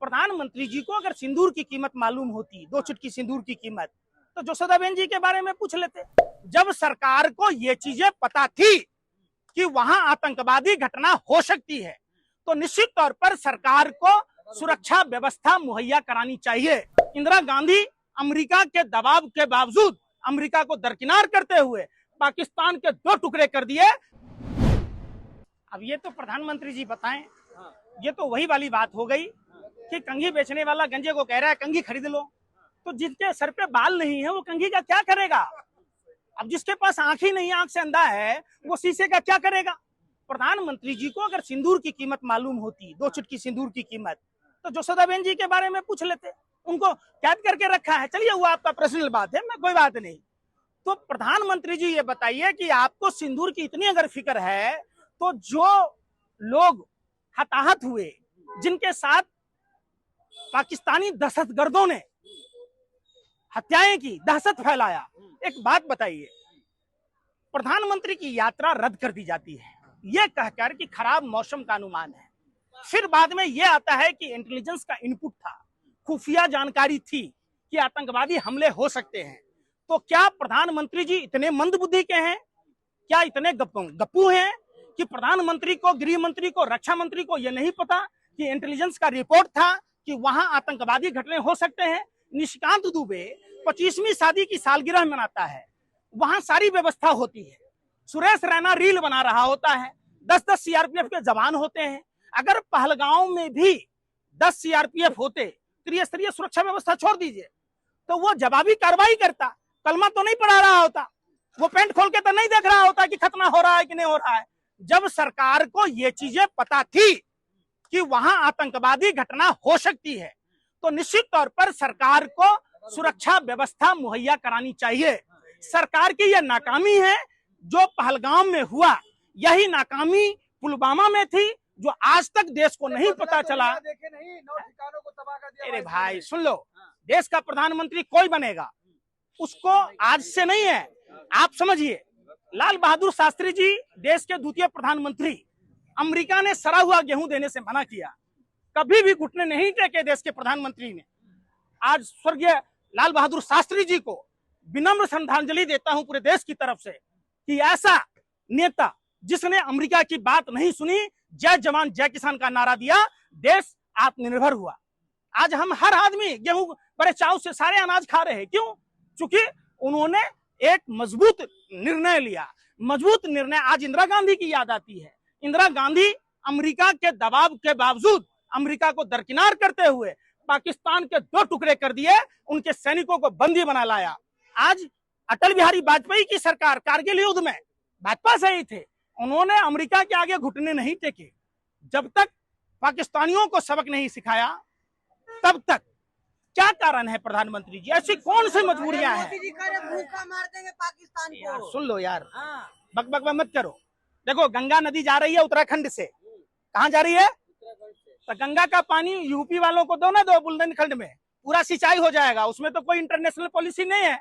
प्रधानमंत्री जी को अगर सिंदूर की कीमत मालूम होती, 2 चुटकी सिंदूर की कीमत, तो जसोदाबेन जी के बारे में पूछ लेते। जब सरकार को ये चीजें पता थी कि वहां आतंकवादी घटना हो सकती है, तो निश्चित तौर पर सरकार को सुरक्षा व्यवस्था मुहैया करानी चाहिए। इंदिरा गांधी अमेरिका के दबाव के बावजूद अमेरिका को दरकिनार करते हुए पाकिस्तान के 2 टुकड़े कर दिए। अब ये तो प्रधानमंत्री जी बताएं, ये तो वही वाली बात हो गई कि कंघी बेचने वाला गंजे को कह रहा है कंघी खरीद लो, तो जिनके सर पे बाल नहीं है वो कंघी का क्या करेगा? अब जिसके पास आंख ही नहीं, आंख से अंधा है, वो शीशे का क्या करेगा? प्रधानमंत्री जी को अगर सिंदूर की कीमत मालूम होती, 2 चुटकी सिंदूर की कीमत, तो जसोदाबेन जी के बारे में पूछ लेते। उनको कैद करके रखा है, चलिए वो आपका पर्सनल बात है, मैं कोई बात नहीं। तो प्रधानमंत्री जी ये बताइए कि आपको सिंदूर की इतनी अगर फिक्र है, तो जो लोग हताहत हुए, जिनके साथ पाकिस्तानी दहशतगर्दों ने हत्याएं की, दहशत फैलाया, एक बात बताइए, प्रधानमंत्री की यात्रा रद्द कर दी जाती है यह कहकर कि खराब मौसम का अनुमान है। फिर बाद में यह आता है कि इंटेलिजेंस का इनपुट था, खुफिया जानकारी थी कि आतंकवादी हमले हो सकते हैं। तो क्या प्रधानमंत्री जी इतने मंदबुद्धि के हैं? क्या इतने गप्पू हैं कि प्रधानमंत्री को, गृह मंत्री को, रक्षा मंत्री को यह नहीं पता कि इंटेलिजेंस का रिपोर्ट था कि वहां आतंकवादी घटने हो सकते हैं? निशिकांत दुबे 25वीं शादी की सालगिरह मनाता है, वहां सारी व्यवस्था होती है। सुरेश रैना रील बना रहा होता है, 10-10 सीआरपीएफ के जवान होते हैं। अगर पहलगांव में भी 10 सीआरपीएफ होते, त्रिस्तरीय सुरक्षा व्यवस्था छोड़ दीजिए, तो वो जवाबी कार्रवाई करता। कलमा तो नहीं पढ़ा रहा होता, वो पेंट खोल के तो नहीं देख रहा होता कि खतना हो रहा है कि नहीं हो रहा है। जब सरकार को ये चीजें पता थी कि वहां आतंकवादी घटना हो सकती है, तो निश्चित तौर पर सरकार को सुरक्षा व्यवस्था मुहैया करानी चाहिए। सरकार की यह नाकामी है, जो पहलगाम में हुआ, यही नाकामी पुलवामा में थी, जो आज तक देश को नहीं पता चला। अरे भाई सुन लो, देश का प्रधानमंत्री कोई बनेगा, उसको आज से नहीं है। आप समझिए, लाल बहादुर शास्त्री जी देश के द्वितीय प्रधानमंत्री, अमेरिका ने सड़ा हुआ गेहूं देने से मना किया, कभी भी घुटने नहीं टेके देश के प्रधानमंत्री ने। आज स्वर्गीय लाल बहादुर शास्त्री जी को विनम्र श्रद्धांजलि देता हूं पूरे देश की तरफ से कि ऐसा नेता जिसने अमेरिका की बात नहीं सुनी, जय जवान जय किसान का नारा दिया, देश आत्मनिर्भर हुआ। आज हम हर आदमी गेहूं बड़े चाव से सारे अनाज खा रहे हैं, क्यों? क्योंकि उन्होंने एक मजबूत निर्णय लिया। मजबूत निर्णय आज इंदिरा गांधी की याद आती है। इंदिरा गांधी अमेरिका के दबाव के बावजूद अमेरिका को दरकिनार करते हुए पाकिस्तान के 2 टुकड़े कर दिए, उनके सैनिकों को बंदी बना लाया। आज अटल बिहारी वाजपेयी की सरकार कारगिल युद्ध में भाजपा से ही थे, उन्होंने अमेरिका के आगे घुटने नहीं टेके। जब तक पाकिस्तानियों को सबक नहीं सिखाया, तब तक क्या कारण है प्रधानमंत्री जी? ऐसी कौन सी मजबूरियां हैं? भूखा मार देंगे पाकिस्तान को। यार सुन लो यार, बक बक मत करो। देखो, गंगा नदी जा रही है उत्तराखंड से, कहाँ जा रही है? तो गंगा का पानी यूपी वालों को दो ना, दो बुंदेलखंड में पूरा सिंचाई हो जाएगा। उसमें तो कोई इंटरनेशनल पॉलिसी नहीं है।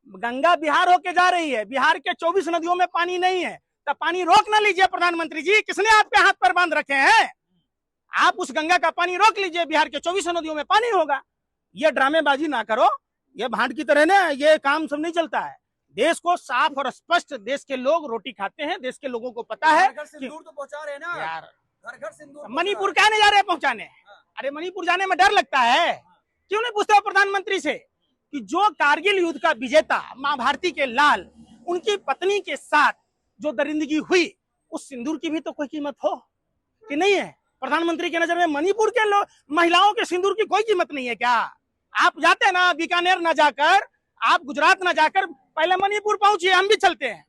गंगा बिहार होके जा रही है, बिहार के 24 नदियों में पानी नहीं है, तो पानी रोक ना लीजिए प्रधानमंत्री जी। किसने आपके हाथ पर बांध रखे हैं? आप उस गंगा का पानी रोक लीजिए, बिहार के 24 नदियों में पानी होगा। ये ड्रामेबाजी ना करो, ये भांड की तरह ना, ये काम सब नहीं चलता है। देश को साफ और स्पष्ट, देश के लोग रोटी खाते हैं, देश के लोगों को पता है। सिंदूर तो पहुंचा रहे हैं ना यार, घर सिंदूर। मणिपुर क्या नहीं जा रहे पहुंचाने? अरे मणिपुर जाने में डर लगता है। क्यों नहीं पूछते प्रधानमंत्री से कि जो कारगिल युद्ध का विजेता मां भारती के लाल, उनकी पत्नी के साथ जो दरिंदगी हुई, उस सिंदूर की भी तो कोई कीमत हो कि नहीं है? प्रधानमंत्री की नजर में मणिपुर के लोग, महिलाओं के सिंदूर की कोई कीमत नहीं है क्या? आप जाते ना बीकानेर ना जाकर, आप गुजरात ना जाकर पहले मणिपुर पहुंचिए, हम भी चलते हैं।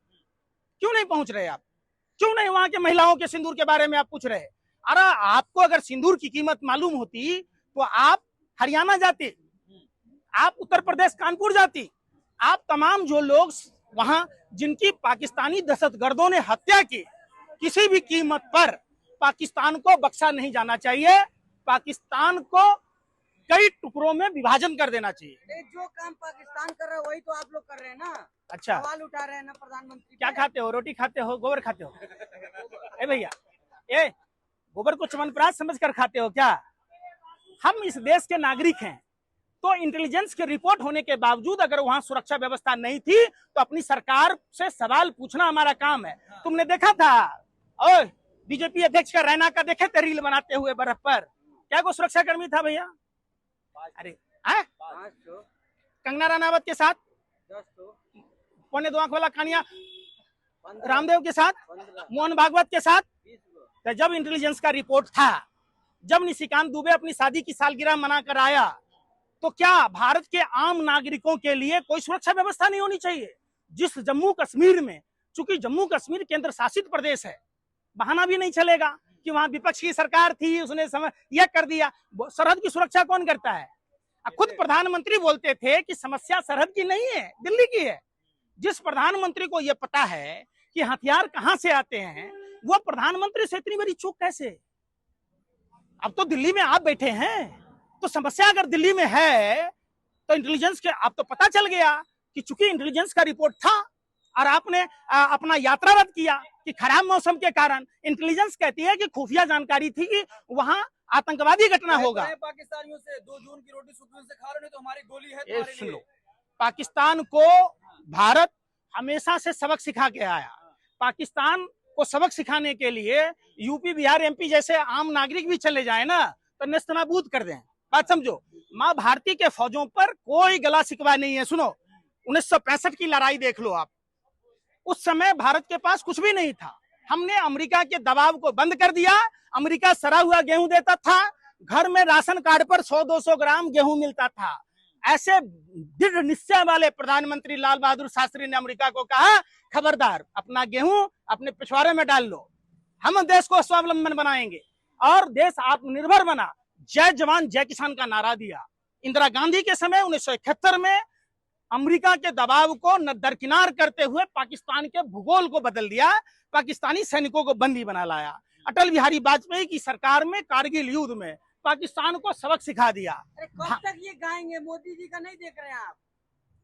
क्यों नहीं पहुंच रहे आप? क्यों नहीं वहां के महिलाओं के सिंदूर के बारे में आप पूछ रहे? अरे आपको अगर सिंदूर की कीमत मालूम होती तो आप हरियाणा जाते, आप उत्तर प्रदेश कानपुर जाती, आप तमाम जो लोग वहां जिनकी पाकिस्तानी दहशतगर्दों ने हत्या की, किसी भी कीमत पर पाकिस्तान को बख्शा नहीं जाना चाहिए। पाकिस्तान को कई टुकड़ों में विभाजन कर देना चाहिए। जो काम पाकिस्तान कर रहा है वही तो आप लोग कर रहे हैं ना। अच्छा, सवाल उठा रहे हैं ना प्रधानमंत्री। क्या खाते हो? रोटी खाते हो, गोबर खाते हो? ए भैया, ए गोबर को चमनप्राश समझ कर खाते हो क्या? हम इस देश के नागरिक हैं, तो इंटेलिजेंस की रिपोर्ट होने के बावजूद अगर वहां सुरक्षा व्यवस्था नहीं थी तो अपनी सरकार से सवाल पूछना हमारा काम है। तुमने देखा था ओए बीजेपी अध्यक्ष का रैना का देखे थे रील बनाते हुए बर्फ पर, क्या को सुरक्षा कर्मी था भैया? अरे कंगना रनावत के साथ 2.25 आंख वाला कानिया रामदेव के साथ, मोहन भागवत के साथ। तो जब इंटेलिजेंस का रिपोर्ट था, जब निशिकांत दुबे अपनी शादी की सालगिरह मनाकर आया, तो क्या भारत के आम नागरिकों के लिए कोई सुरक्षा व्यवस्था नहीं होनी चाहिए? जिस जम्मू कश्मीर में, चूंकि जम्मू कश्मीर केंद्र शासित प्रदेश है, बहाना भी नहीं चलेगा कि वहां विपक्ष की सरकार थी, उसने यह कर दिया। सरहद की सुरक्षा कौन करता है? खुद प्रधानमंत्री बोलते थे कि समस्या सरहद की नहीं है, दिल्ली की है। जिस प्रधानमंत्री को यह पता है कि हथियार कहां से आते हैं, वो प्रधानमंत्री से इतनी बड़ी चूक कैसे? अब तो दिल्ली में आप बैठे हैं, तो समस्या अगर दिल्ली में है तो इंटेलिजेंस के आप तो पता चल गया कि चूंकि इंटेलिजेंस का रिपोर्ट था और आपने अपना यात्रा रद्द किया कि खराब मौसम के कारण। इंटेलिजेंस कहती है कि खुफिया जानकारी थी कि वहां आतंकवादी घटना होगा। पाकिस्तानियों से 2 जून की रोटी सुकून से खा रहे हो, तो हमारी गोली है तुम्हारे लिए। पाकिस्तान को भारत हमेशा से सबक सिखा के आया। पाकिस्तान को सबक सिखाने के लिए यूपी बिहार एमपी जैसे आम नागरिक भी चले जाए ना तो नेस्तनाबूद कर दें। बात समझो, माँ भारती के फौजों पर कोई गला शिकवा नहीं है। सुनो, 1965 की लड़ाई देख लो आप, उस समय भारत के पास कुछ भी नहीं था। हमने अमेरिका के दबाव को बंद कर दिया। अमेरिका सड़ा हुआ गेहूं देता था, घर में राशन कार्ड पर 100-200 ग्राम गेहूं मिलता था। ऐसे दृढ़ निश्चय वाले प्रधानमंत्री लाल बहादुर शास्त्री ने अमेरिका को कहा, खबरदार अपना गेहूं अपने पिछवाड़े में डाल लो, हम देश को स्वावलंबन बनाएंगे। और देश आत्मनिर्भर बना। जय जवान जय किसान का नारा दिया। इंदिरा गांधी के समय 1971 में अमेरिका के दबाव को दरकिनार करते हुए पाकिस्तान के भूगोल को बदल दिया, पाकिस्तानी सैनिकों को बंदी बना लाया। अटल बिहारी वाजपेयी की सरकार में कारगिल युद्ध में पाकिस्तान को सबक सिखा दिया। अरे कब तक ये गाएंगे? मोदी जी का नहीं देख रहे हैं आप?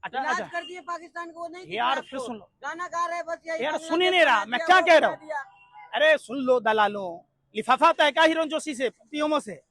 इलाज कर दिए पाकिस्तान को, नहीं यार फिर सुन लो, गाना गा रहे बस यही। यार सुन ही नहीं रहा, मैं क्या कह रहा हूँ। अरे सुन लो दलालों, लिफाफा तय का हिरोन जोशी से पीएमओ से